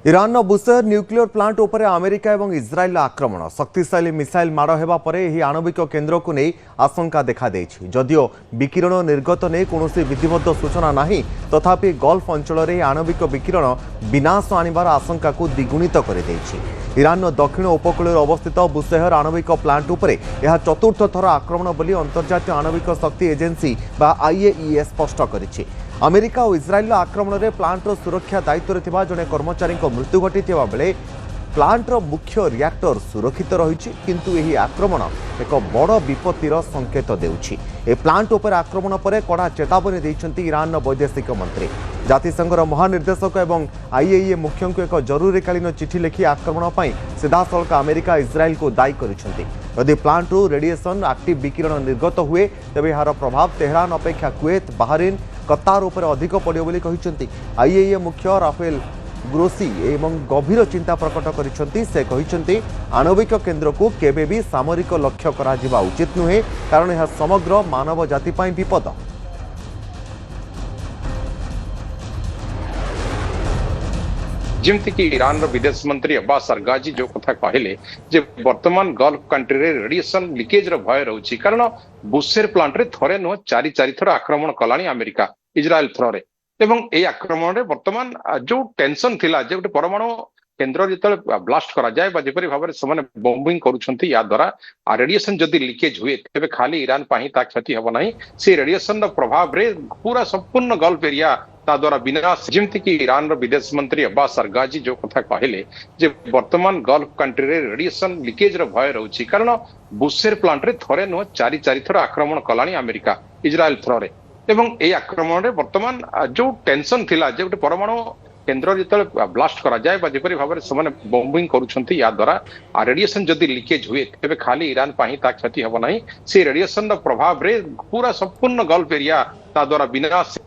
ଇରାନର ବୁଶେହର nuclear plant ଉପରେ America ଏବଂ ଇସ୍ରାଏଲର ଆକ୍ରମଣ ଶକ୍ତିଶାଳୀ ମିସାଇଲ ମାଡ଼ ହେବା ପରେ ଏହି ଆଣବିକ କେନ୍ଦ୍ରକୁ ନେଇ ଆଶଙ୍କା ଦେଖାଦେଇଛି। ଯଦିଓ ବିକିରଣ ନିର୍ଗତ ନେଇ କୌଣସି ବିଧିବଦ୍ଧ ସୂଚନା ନାହିଁ, ତଥାପି ଗଲ୍ଫ ଅଞ୍ଚଳରେ ଏହି ଆଣବିକ ବିକିରଣ ବିନାଶ ଆଣିବାର ଆଶଙ୍କାକୁ ଦ୍ୱିଗୁଣିତ କରିଦେଇଛି। ଇରାନର ଦକ୍ଷିଣ ଉପକୂଳରେ ଅବସ୍ଥିତ ବୁଶେହର ଆଣବିକ ପ୍ଲାଣ୍ଟ ଉପରେ ଏହା ଚତୁର୍ଥ ଥର ଆକ୍ରମଣ ବୋଲି ଅନ୍ତର୍ଜାତୀୟ ଆଣବିକ ଶକ୍ତି ଏଜେନ୍ସି ବା IAEA ସ୍ପଷ୍ଟ କରିଛି। ଆମେରିକା ଓ ଇସ୍ରାଏଲର ଆକ୍ରମଣରେ ପ୍ଲାଣ୍ଟର ସୁରକ୍ଷା ଦାୟିତ୍ୱରେ ଥିବା ଜଣେ କର୍ମଚାରୀଙ୍କ ମୃତ୍ୟୁ ଘଟିଥିବା ବେଳେ ପ୍ଲାଣ୍ଟର ମୁଖ୍ୟ ରିଆକ୍ଟର ସୁରକ୍ଷିତ ରହିଛି। କିନ୍ତୁ ଏହି ଆକ୍ରମଣ ଏକ ବଡ଼ ବିପତ୍ତିର ସଂକେତ ଦେଉଛି। ଏ ପ୍ଲାଣ୍ଟ ଉପରେ ଆକ୍ରମଣ ପରେ କଡ଼ା ଚେତାବନୀ ଦେଇଛନ୍ତି ଇରାନର ବୈଦେଶିକ ମନ୍ତ୍ରୀ। ଜାତିସଂଘର ମହାନିର୍ଦ୍ଦେଶକ ଏବଂ IAEA ମୁଖ୍ୟଙ୍କୁ ଏକ ଜରୁରୀକାଳୀନ ଚିଠି ଲେଖି ଆକ୍ରମଣ ପାଇଁ ସିଧାସଳଖ ଆମେରିକା ଇସ୍ରାଏଲକୁ ଦାୟୀ କରିଛନ୍ତି। ଯଦି ପ୍ଲାଣ୍ଟରୁ ରେଡିଏସନ୍ ଆକ୍ଟିଭ ବିକିରଣ ନିର୍ଗତ ହୁଏ ତେବେ ଏହାର ପ୍ରଭାବ ତେହରାନ ଅପେକ୍ଷା କୁଏତ, ବାହାରିନ୍, କତାର ଉପରେ ଅଧିକ ପଡ଼ିବ ବୋଲି କହିଛନ୍ତି। IAEA ମୁଖ୍ୟ ରାଫେଲ ଗ୍ରୋସି ଏବଂ ଗଭୀର ଚିନ୍ତା ପ୍ରକଟ କରିଛନ୍ତି। ସେ କହିଛନ୍ତି ଆଣବିକ କେନ୍ଦ୍ରକୁ କେବେ ବି ସାମରିକ ଲକ୍ଷ୍ୟ କରାଯିବା ଉଚିତ ନୁହେଁ, କାରଣ ଏହା ସମଗ୍ର ମାନବ ଜାତି ପାଇଁ ବିପଦ। जमती कि ईरान विदेश मंत्री अब्बास अरगाजी जो कथा कहले जे वर्तमान गल्फ कंट्री रे रेडिएशन लीकेज रो भय रहउछि कारण बुशेर प्लांट रे थरे नो चारि थर आक्रमण कलानी अमेरिका इजराइल थ्रोरे एवं ए आक्रमण रे वर्तमान जो टेंशन थिला जे गोटे परमाणु केन्द्र जिते ब्लास्ट करा जाए जेपरी भाव में से बम्बिंग करुछंती या द्वारा रेडिएशन जदि लीकेज हुए तेबे खाली ईरान पाही ता क्षति हबो नाही। से रेडिएशन रो प्रभाव रे पूरा संपूर्ण गल्फ एरिया ता द्वारा विनाश। जमती कि ईरान विदेश मंत्री अब्बास अरगाजी जो कथा कहले जे वर्तमान गल्फ कंट्री रे रेडिएशन लीकेज रो भय रहउछि कारण बुशेर प्लांट रे थरे नो चारि थर आक्रमण कलानी अमेरिका इजराइल थ्रोरे एवं ए आक्रमण रे वर्तमान जो टेंशन थिला जे गोटे परमाणु केन्द्र जिते ब्लास्ट करा जाए जेपरी भाव में से बम्बिंग करुछंती या द्वारा रेडिएशन जदि लीकेज हुए तेबे खाली ईरान पाही ता क्षति हबो नाही। से रेडिएशन रो प्रभाव रे पूरा संपूर्ण गल्फ एरिया ता द्वारा विनाश।